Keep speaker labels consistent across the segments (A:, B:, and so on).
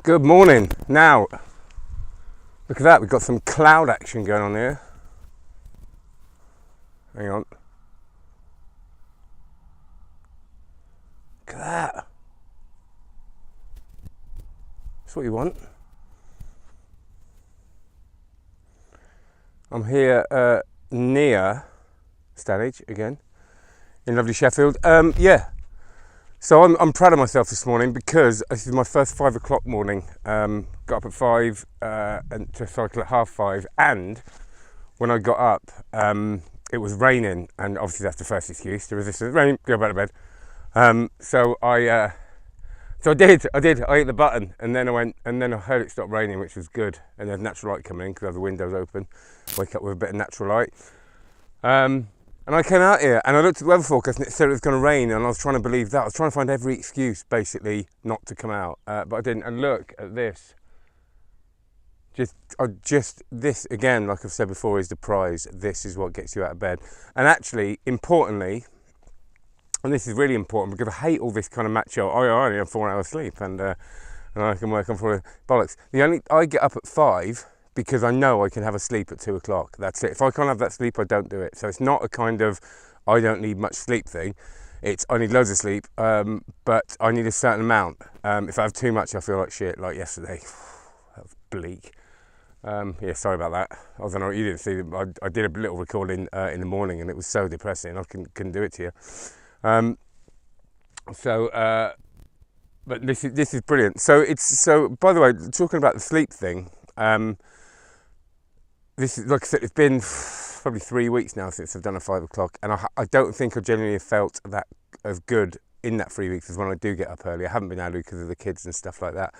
A: Good morning. Now, look at that, we've got some cloud action going on here. Hang on. Look at that. That's what you want. I'm here near Stanage again, in lovely Sheffield. So I'm proud of myself this morning because this is my first 5 o'clock morning. Got up at 5 and to cycle at 5:30, and when I got up it was raining, and obviously that's the first excuse to resist the rain, go back to bed. So I did. I hit the button, and then I heard it stop raining, which was good, and there's natural light coming in because I have the windows open. Wake up with a bit of natural light. And I came out here and I looked at the weather forecast and it said it was going to rain, and I was trying to believe that. I was trying to find every excuse basically not to come out, but I didn't. And look at this. This again, like I've said before, is the prize. This is what gets you out of bed. And actually, importantly, and this is really important because I hate all this kind of macho. I only have 4 hours sleep and I can work on 4 bollocks. I get up at 5. Because I know I can have a sleep at 2 o'clock. That's it. If I can't have that sleep, I don't do it. So it's not a kind of I don't need much sleep thing. It's I need loads of sleep, but I need a certain amount. If I have too much, I feel like shit. Like yesterday, that was bleak. Yeah, sorry about that. I don't know what you didn't see. I did a little recording in the morning, and it was so depressing. I couldn't do it to you. But this is brilliant. So by the way, talking about the sleep thing. This is, like I said, it's been probably 3 weeks now since I've done a 5 o'clock, and I don't think I genuinely have felt that as good in that 3 weeks as when I do get up early. I haven't been able to because of the kids and stuff like that.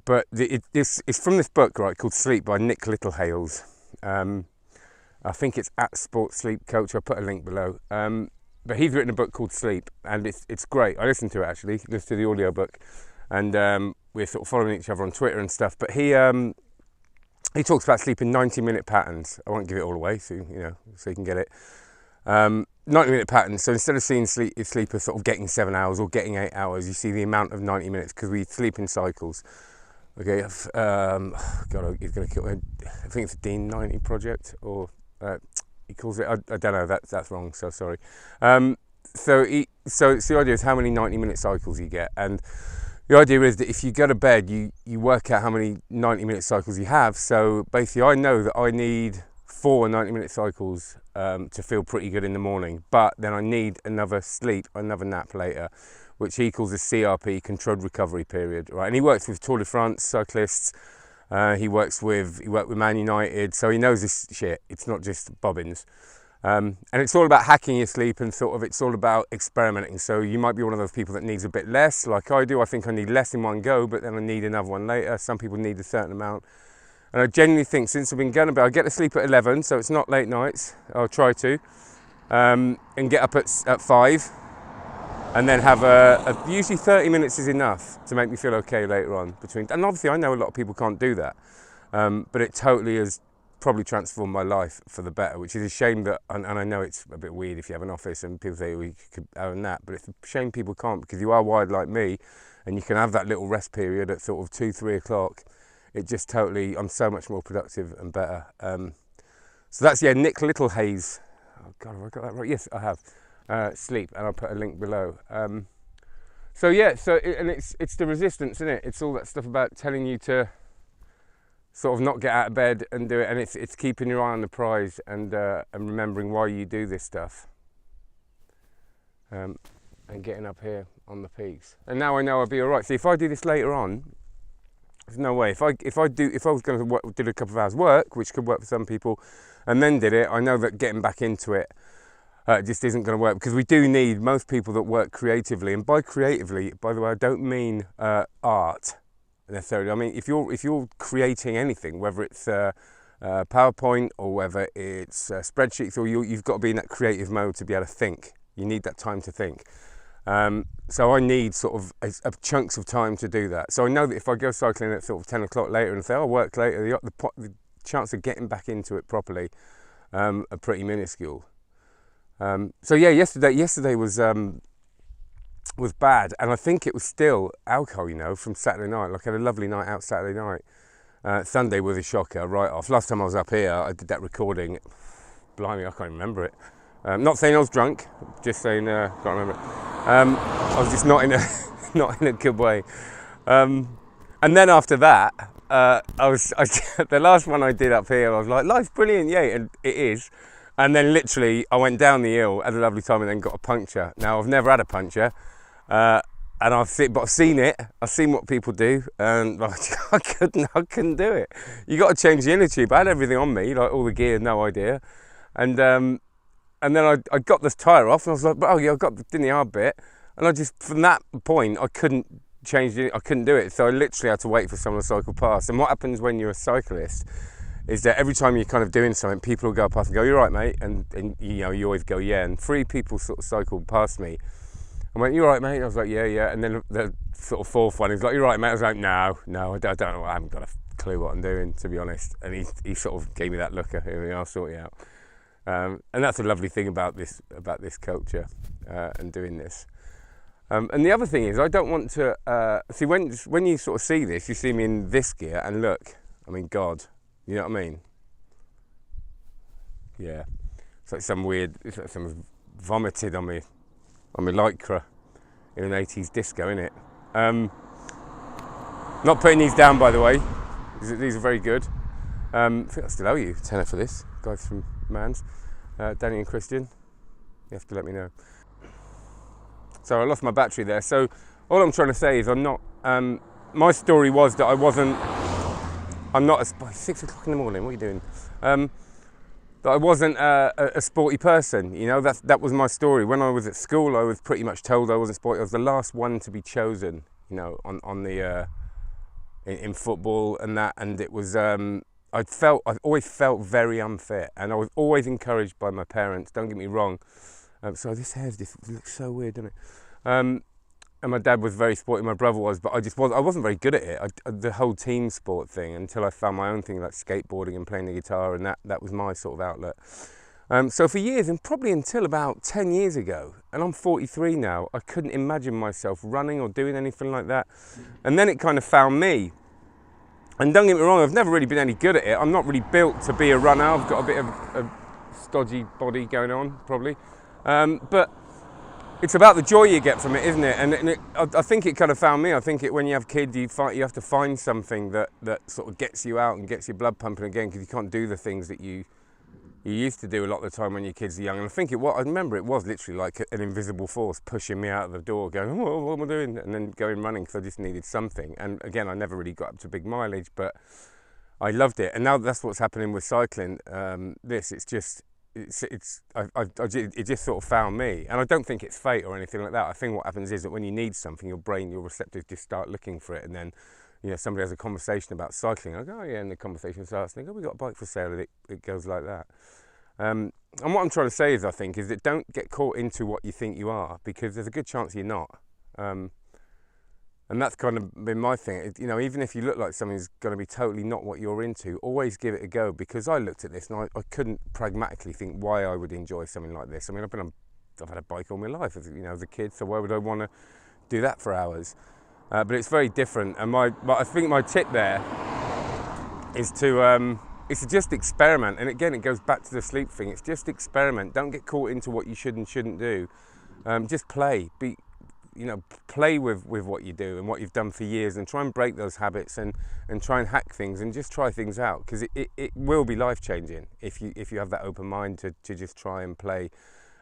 A: But it's from this book, right, called Sleep by Nick Littlehales. I think it's at Sports Sleep Coach. I'll put a link below. But he's written a book called Sleep, and it's great. I listened to it actually, listened to the audio book, and we're sort of following each other on Twitter and stuff. But he talks about sleep in 90-minute patterns. I won't give it all away, so you can get it. 90-minute patterns. So instead of seeing sleep as sort of getting 7 hours or getting 8 hours, you see the amount of 90 minutes because we sleep in cycles. Okay, God, he's going to kill me. I think it's a Dean 90 project, or he calls it. I don't know. That's wrong. So sorry. So it's the idea is how many 90-minute cycles you get, and the idea is that if you go to bed, you work out how many 90-minute cycles you have. So basically, I know that I need 4 90-minute cycles to feel pretty good in the morning. But then I need another nap later, which he calls a CRP, controlled recovery period. Right, and he works with Tour de France cyclists. He worked with Man United, so he knows this shit. It's not just bobbins. And it's all about hacking your sleep, and sort of it's all about experimenting. So you might be one of those people that needs a bit less, like I do. I think I need less in one go, but then I need another one later. Some people need a certain amount. And I genuinely think since I've been going to bed, I get to sleep at 11, so it's not late nights. I'll try to. And get up at 5. And then have usually 30 minutes is enough to make me feel okay later on. And obviously I know a lot of people can't do that. But it totally has probably transformed my life for the better, which is a shame that, and I know it's a bit weird if you have an office and people say we could have a nap, but it's a shame people can't, because you are wired like me and you can have that little rest period at sort of 2-3 o'clock. It just totally, I'm so much more productive and better. So that's, Nick Littlehales. Oh God, have I got that right? Yes, I have. Sleep, and I'll put a link below. And it's the resistance, isn't it? It's all that stuff about telling you to sort of not get out of bed and do it, and it's keeping your eye on the prize and remembering why you do this stuff, and getting up here on the peaks. And now I know I'll be all right. See, if I do this later on, there's no way. If I was going to do a couple of hours work, which could work for some people, and then did it, I know that getting back into it just isn't going to work, because we do need most people that work creatively. And by creatively, by the way, I don't mean art necessarily. I mean, if you're creating anything, whether it's PowerPoint or whether it's spreadsheets, or you've got to be in that creative mode to be able to think. You need that time to think. So I need sort of chunks of time to do that. So I know that if I go cycling at sort of 10 o'clock later and say I'll work later, the chance of getting back into it properly are pretty minuscule. So yeah, yesterday was was bad, and I think it was still alcohol, you know, from Saturday night. Like I had a lovely night out Saturday night. Sunday was a shocker, right off. Last time I was up here, I did that recording. Blimey, I can't remember it. Not saying I was drunk, just saying can't remember. I was just not in a good way. And then after that, the last one I did up here, I was like, life's brilliant, yay, and it is. And then literally, I went down the hill, had a lovely time, and then got a puncture. Now I've never had a puncture, and I've seen it. I've seen what people do, and I couldn't do it. You got to change the inner tube. I had everything on me, like all the gear, no idea, and then I got this tyre off, and I was like, oh yeah, I got the hard bit, and I just from that point I couldn't change it. I couldn't do it, so I literally had to wait for someone to cycle past. And what happens when you're a cyclist is that every time you're kind of doing something, people will go past and go, "You're right, mate," and you know you always go, "Yeah." And 3 people sort of cycled past me. I went, "You're right, mate." I was like, "Yeah, yeah." And then the sort of 4th one, he's like, "You're right, mate." I was like, "No, I don't know. I haven't got a clue what I'm doing, to be honest." And he sort of gave me that look. I'll sort you out. And that's a lovely thing about this culture and doing this. And the other thing is, I don't want to see when you sort of see this, you see me in this gear, and look, I mean, God, you know what I mean? Yeah, it's like someone's vomited on me lycra in an 80s disco, innit? Not putting these down, by the way. These are very good. I think I still owe you a tenner for this, guys from Mans. Danny and Christian, you have to let me know. So I lost my battery there. So all I'm trying to say is I'm not. My story was that I'm not. 6 o'clock in the morning. What are you doing? That I wasn't a sporty person. You know, that was my story. When I was at school, I was pretty much told I wasn't sporty. I was the last one to be chosen. You know, on the in football and that, and it was. I've always felt very unfit, and I was always encouraged by my parents. Don't get me wrong. So this looks so weird, doesn't it? And my dad was very sporty, my brother was, but I wasn't very good at it. The whole team sport thing, until I found my own thing like skateboarding and playing the guitar, and that was my sort of outlet. So for years, and probably until about 10 years ago, and I'm 43 now, I couldn't imagine myself running or doing anything like that. And then it kind of found me. And don't get me wrong, I've never really been any good at it. I'm not really built to be a runner. I've got a bit of a stodgy body going on, probably. But it's about the joy you get from it, isn't it? And I think it kind of found me. I think when you have kids, you have to find something that sort of gets you out and gets your blood pumping again, because you can't do the things that you used to do a lot of the time when your kids are young. And I remember it was literally like an invisible force pushing me out of the door, going, "Oh, what am I doing?" And then going running, because I just needed something. And again, I never really got up to big mileage, but I loved it. And now that's what's happening with cycling. It just sort of found me. And I don't think it's fate or anything like that. I think what happens is that when you need something, your receptors just start looking for it, and then somebody has a conversation about cycling. I go, "Oh yeah," and the conversation starts. And they go, "Oh, we got a bike for sale," and it goes like that. And what I'm trying to say is that don't get caught into what you think you are, because there's a good chance you're not. And that's kind of been my thing. Even if you look like something's going to be totally not what you're into, always give it a go. Because I looked at this and I couldn't pragmatically think why I would enjoy something like this. I mean, I've had a bike all my life, as a kid. So why would I want to do that for hours? But it's very different. And I think my tip there is to just experiment. And again, it goes back to the sleep thing. It's just experiment. Don't get caught into what you should and shouldn't do. Just play. Play with what you do and what you've done for years, and try and break those habits and try and hack things and just try things out, because it will be life changing if you have that open mind to just try and play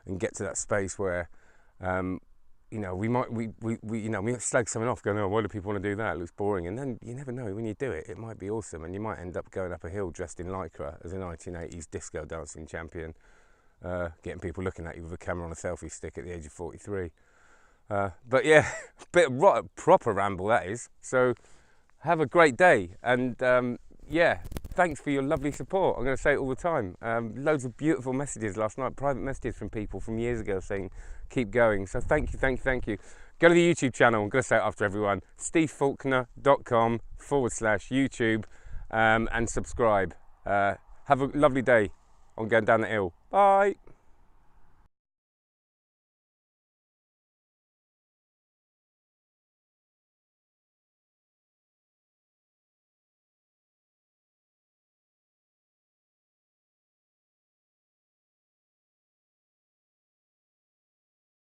A: and get to that space where we might slag something off, going, "Oh, why do people want to do that? It looks boring." And then you never know, when you do it, it might be awesome, and you might end up going up a hill dressed in lycra as a 1980s disco dancing champion, getting people looking at you with a camera on a selfie stick at the age of 43. But yeah, proper ramble that is. So have a great day, and thanks for your lovely support. I'm going to say it all the time. Loads of beautiful messages last night, private messages from people from years ago saying keep going. So thank you. Go to the YouTube channel. I'm going to say it after everyone. stevefaulkner.com/YouTube and subscribe. Have a lovely day on going down the hill. Bye.